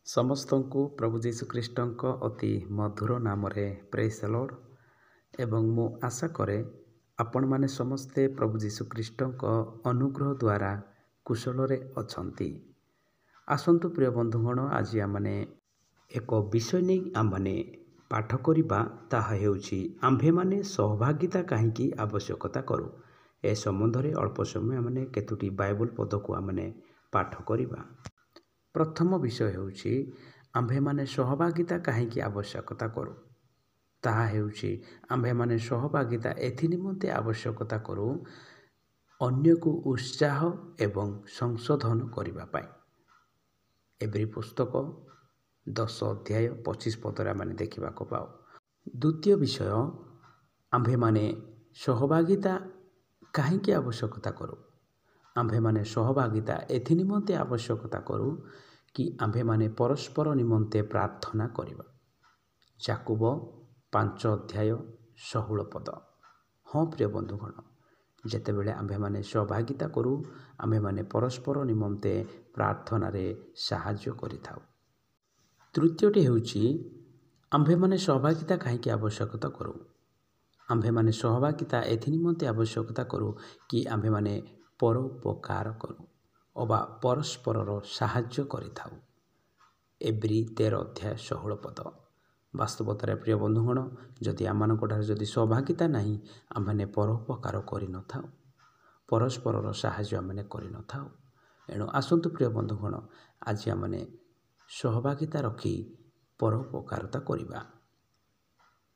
ସମସ୍ତଙ୍କୁ ପ୍ରଭୁ ଯୀଶୁଖ୍ରୀଷ୍ଟଙ୍କ ଅତି ମଧୁର ନାମରେ ପ୍ରେଜ୍ ଦ ଲର୍ଡ। ଏବଂ ମୁଁ ଆଶା କରେ ଆପଣମାନେ ସମସ୍ତେ ପ୍ରଭୁ ଯୀଶୁଖ୍ରୀଷ୍ଟଙ୍କ ଅନୁଗ୍ରହ ଦ୍ୱାରା କୁଶଳରେ ଅଛନ୍ତି। ଆସନ୍ତୁ ପ୍ରିୟ ବନ୍ଧୁଗଣ, ଆଜି ଆମମାନେ ଏକ ବିଷୟ ନେଇ ଆମମାନେ ପାଠ କରିବା। ତାହା ହେଉଛି ଆମ୍ଭେମାନେ ସହଭାଗିତା କାହିଁକି ଆବଶ୍ୟକତା କରୁ। ଏ ସମ୍ବନ୍ଧରେ ଅଳ୍ପ ସମୟ ଆମମାନେ କେତୋଟି ବାଇବଲ ପଦକୁ ଆମମାନେ ପାଠ କରିବା। ପ୍ରଥମ ବିଷୟ ହେଉଛି ଆମ୍ଭେମାନେ ସହଭାଗିତା କାହିଁକି ଆବଶ୍ୟକତା କରୁ। ତାହା ହେଉଛି ଆମ୍ଭେମାନେ ସହଭାଗିତା ଏଥି ନିମନ୍ତେ ଆବଶ୍ୟକତା କରୁ, ଅନ୍ୟକୁ ଉତ୍ସାହ ଏବଂ ସଂଶୋଧନ କରିବା ପାଇଁ। ଏବ୍ରୀ ପୁସ୍ତକ 10 ଅଧ୍ୟାୟ 25 ପଦରେ ଆମେ ଦେଖିବାକୁ ପାଉ। ଦ୍ୱିତୀୟ ବିଷୟ, ଆମ୍ଭେମାନେ ସହଭାଗିତା କାହିଁକି ଆବଶ୍ୟକତା କରୁ। ଆମ୍ଭେମାନେ ସହଭାଗିତା ଏଥି ନିମନ୍ତେ ଆବଶ୍ୟକତା କରୁ କି ଆମ୍ଭେମାନେ ପରସ୍ପର ନିମନ୍ତେ ପ୍ରାର୍ଥନା କରିବା। ଯାକୋବ 5 ଅଧ୍ୟାୟ 16 ପଦ। ହଁ ପ୍ରିୟ ବନ୍ଧୁଗଣ, ଯେତେବେଳେ ଆମ୍ଭେମାନେ ସହଭାଗିତା କରୁ, ଆମ୍ଭେମାନେ ପରସ୍ପର ନିମନ୍ତେ ପ୍ରାର୍ଥନାରେ ସାହାଯ୍ୟ କରିଥାଉ। ତୃତୀୟଟି ହେଉଛି ଆମ୍ଭେମାନେ ସହଭାଗିତା କାହିଁକି ଆବଶ୍ୟକତା କରୁ। ଆମ୍ଭେମାନେ ସହଭାଗିତା ଏଥି ନିମନ୍ତେ ଆବଶ୍ୟକତା କରୁ କି ଆମ୍ଭେମାନେ ପରୋପକାର କରୁ ଅବା ପରସ୍ପରର ସାହାଯ୍ୟ କରିଥାଉ। ଏବ୍ରୀ 13 ଅଧ୍ୟାୟ 16 ପଦ। ବାସ୍ତବତାରେ ପ୍ରିୟ ବନ୍ଧୁଗଣ, ଯଦି ଆମମାନଙ୍କଠାରେ ଯଦି ସହଭାଗିତା ନାହିଁ, ଆମମାନେ ପରୋପକାର କରିନଥାଉ, ପରସ୍ପରର ସାହାଯ୍ୟ ଆମମାନେ କରିନଥାଉ। ଏଣୁ ଆସନ୍ତୁ ପ୍ରିୟ ବନ୍ଧୁଗଣ, ଆଜି ଆମମାନେ ସହଭାଗିତା ରଖି ପରୋପକାରତା କରିବା।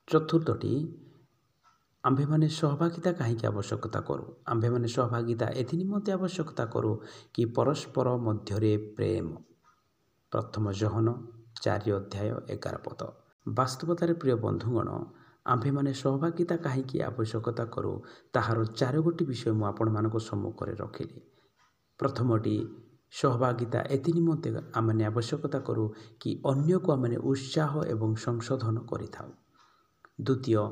ଚତୁର୍ଥଟି, ଆମ୍ଭେମାନେ ସହଭାଗିତା କାହିଁକି ଆବଶ୍ୟକତା କରୁ। ଆମ୍ଭେମାନେ ସହଭାଗିତା ଏଥି ନିମନ୍ତେ ଆବଶ୍ୟକତା କରୁ କି ପରସ୍ପର ମଧ୍ୟରେ ପ୍ରେମ। ପ୍ରଥମ ଯୋହନ 4 ଅଧ୍ୟାୟ 11 ପଦ। ବାସ୍ତବତାରେ ପ୍ରିୟ ବନ୍ଧୁଗଣ, ଆମ୍ଭେମାନେ ସହଭାଗିତା କାହିଁକି ଆବଶ୍ୟକତା କରୁ, ତାହାର 4 ଗୋଟି ବିଷୟ ମୁଁ ଆପଣମାନଙ୍କ ସମ୍ମୁଖରେ ରଖିଲି। ପ୍ରଥମଟି, ସହଭାଗିତା ଏଥି ନିମନ୍ତେ ଆମମାନେ ଆବଶ୍ୟକତା କରୁ କି ଅନ୍ୟକୁ ଆମମାନେ ଉତ୍ସାହ ଏବଂ ସଂଶୋଧନ କରିଥାଉ। ଦ୍ୱିତୀୟ,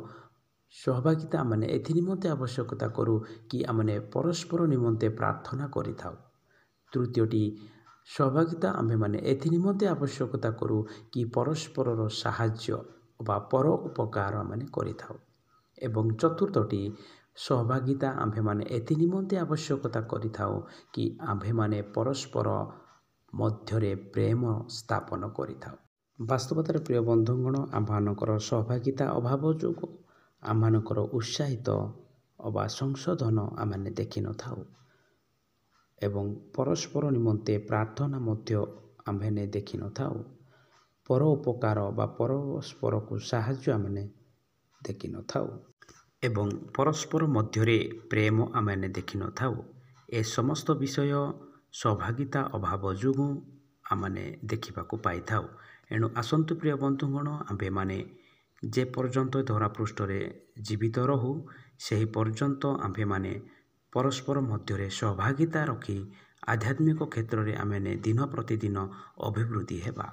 ସହଭାଗିତା ଆମମାନେ ଏଥି ନିମନ୍ତେ ଆବଶ୍ୟକତା କରୁ କି ଆମମାନେ ପରସ୍ପର ନିମନ୍ତେ ପ୍ରାର୍ଥନା କରିଥାଉ। ତୃତୀୟଟି, ସହଭାଗିତା ଆମ୍ଭେମାନେ ଏଥି ନିମନ୍ତେ ଆବଶ୍ୟକତା କରୁ କି ପରସ୍ପରର ସାହାଯ୍ୟ ବା ପର ଉପକାର ଆମମାନେ କରିଥାଉ। ଏବଂ ଚତୁର୍ଥଟି, ସହଭାଗିତା ଆମ୍ଭେମାନେ ଏଥି ନିମନ୍ତେ ଆବଶ୍ୟକତା କରିଥାଉ କି ଆମ୍ଭେମାନେ ପରସ୍ପର ମଧ୍ୟରେ ପ୍ରେମ ସ୍ଥାପନ କରିଥାଉ। ବାସ୍ତବତାରେ ପ୍ରିୟ ବନ୍ଧୁଗଣ, ଆମ୍ଭମାନଙ୍କର ସହଭାଗିତା ଅଭାବ ଯୋଗୁଁ ଆମମାନଙ୍କର ଉତ୍ସାହିତ ଅବା ସଂଶୋଧନ ଆମମାନେ ଦେଖିନଥାଉ ଏବଂ ପରସ୍ପର ନିମନ୍ତେ ପ୍ରାର୍ଥନା ମଧ୍ୟ ଆମ୍ଭେମାନେ ଦେଖିନଥାଉ। ପର ଉପକାର ବା ପରସ୍ପରକୁ ସାହାଯ୍ୟ ଆମମାନେ ଦେଖିନଥାଉ ଏବଂ ପରସ୍ପର ମଧ୍ୟରେ ପ୍ରେମ ଆମମାନେ ଦେଖିନଥାଉ। ଏ ସମସ୍ତ ବିଷୟ ସହଭାଗିତା ଅଭାବ ଯୋଗୁଁ ଆମମାନେ ଦେଖିବାକୁ ପାଇଥାଉ। ଏଣୁ ଆସନ୍ତୁ ପ୍ରିୟ ବନ୍ଧୁଗଣ, ଆମ୍ଭେମାନେ ଯେ ପର୍ଯ୍ୟନ୍ତ ଧରାପୃଷ୍ଠରେ ଜୀବିତ ରହୁ, ସେହି ପର୍ଯ୍ୟନ୍ତ ଆମ୍ଭେମାନେ ପରସ୍ପର ମଧ୍ୟରେ ସହଭାଗିତା ରଖି ଆଧ୍ୟାତ୍ମିକ କ୍ଷେତ୍ରରେ ଆମମାନେ ଦିନ ପ୍ରତିଦିନ ଅଭିବୃଦ୍ଧି ହେବା।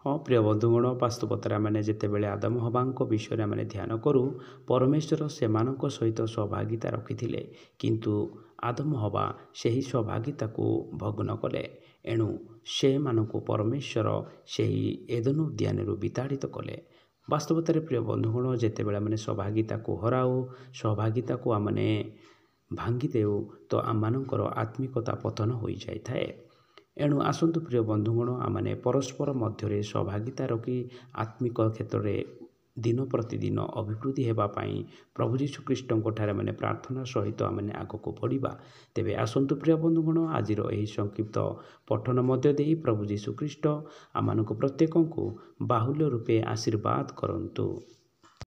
ହଁ ପ୍ରିୟ ବନ୍ଧୁଗଣ, ବାସ୍ତବତାରେ ଆମମାନେ ଯେତେବେଳେ ଆଦମ ହବାଙ୍କ ବିଷୟରେ ଆମମାନେ ଧ୍ୟାନ କରୁ, ପରମେଶ୍ୱର ସେମାନଙ୍କ ସହିତ ସହଭାଗିତା ରଖିଥିଲେ, କିନ୍ତୁ ଆଦମ ହବା ସେହି ସହଭାଗିତାକୁ ଭଗ୍ନ କଲେ। ଏଣୁ ସେମାନଙ୍କୁ ପରମେଶ୍ୱର ସେହି ଏଦେନ ଉଦ୍ୟାନରୁ ବିତାଡ଼ିତ କଲେ। ବାସ୍ତବତାରେ ପ୍ରିୟ ବନ୍ଧୁଗଣ, ଯେତେବେଳେ ଆମେ ସହଭାଗିତାକୁ ହରାଉ, ସହଭାଗିତାକୁ ଆମମାନେ ଭାଙ୍ଗିଦେଉ, ତ ଆମମାନଙ୍କର ଆତ୍ମିକତା ପତନ ହୋଇଯାଇଥାଏ। ଏଣୁ ଆସନ୍ତୁ ପ୍ରିୟ ବନ୍ଧୁଗଣ, ଆମମାନେ ପରସ୍ପର ମଧ୍ୟରେ ସହଭାଗିତା ରଖି ଆତ୍ମିକ କ୍ଷେତ୍ରରେ ଦିନ ପ୍ରତିଦିନ ଅଭିବୃଦ୍ଧି ହେବା ପାଇଁ ପ୍ରଭୁ ଯୀଶୁଖ୍ରୀଷ୍ଟଙ୍କଠାରେ ଆମେ ପ୍ରାର୍ଥନା ସହିତ ଆମେ ଆଗକୁ ବଢ଼ିବା। ତେବେ ଆସନ୍ତୁ ପ୍ରିୟ ବନ୍ଧୁଗଣ, ଆଜିର ଏହି ସଂକ୍ଷିପ୍ତ ପଠନ ମଧ୍ୟ ଦେଇ ପ୍ରଭୁ ଯୀଶୁଖ୍ରୀଷ୍ଟ ଆମମାନଙ୍କୁ ପ୍ରତ୍ୟେକଙ୍କୁ ବାହୁଲ୍ୟ ରୂପେ ଆଶୀର୍ବାଦ କରନ୍ତୁ।